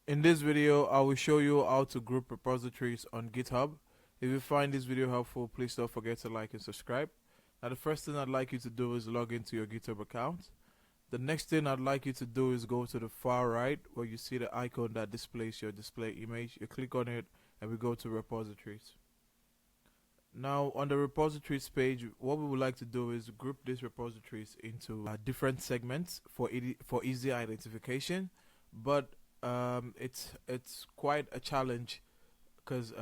In this video, I will show you how to group repositories on GitHub. If you find this video helpful, please don't forget to like and subscribe. Now, the first thing I'd like you to do is log into your GitHub account. The next thing I'd like you to do is go to the far right where you see the icon that displays your display image. You click on it and we go to repositories. Now, on the repositories page, what we would like to do is group these repositories into different segments for easy identification. But it's quite a challenge because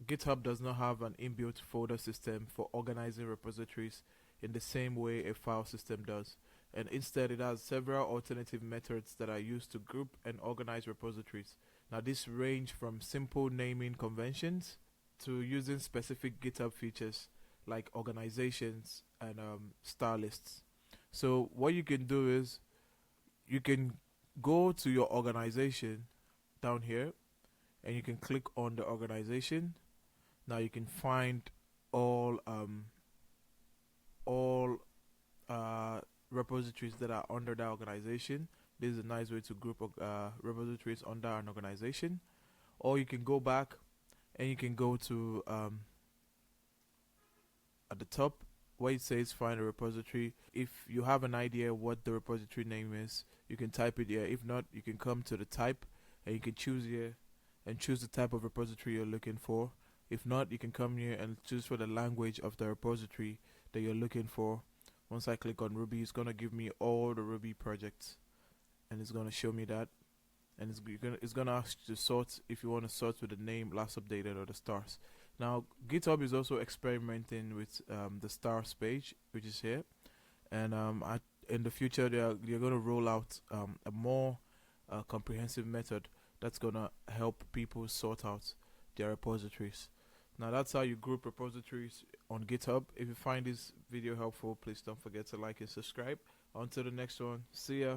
GitHub does not have an inbuilt folder system for organizing repositories in the same way a file system does, and instead it has several alternative methods that are used to group and organize repositories. Now, this range from simple naming conventions to using specific GitHub features like organizations and star lists. So what you can do is you can go to your organization down here and you can click on the organization. Now you can find all repositories that are under that organization. This is a nice way to group repositories under an organization. Or you can go back and you can go to at the top where it says find a repository. If you have an idea what the repository name is, you can type it here. If not, you can come to the type and you can choose here and choose the type of repository you're looking for. If not, you can come here and choose for the language of the repository that you're looking for. Once I click on Ruby, it's gonna give me all the Ruby projects and it's gonna show me that, and it's gonna ask you to sort if you want to sort with the name last updated or the stars. Now, GitHub is also experimenting with the stars page, which is here, and in the future they're going to roll out a more comprehensive method that's going to help people sort out their repositories. Now, that's how you group repositories on GitHub. If you find this video helpful, please don't forget to like and subscribe. On to the next one. See ya.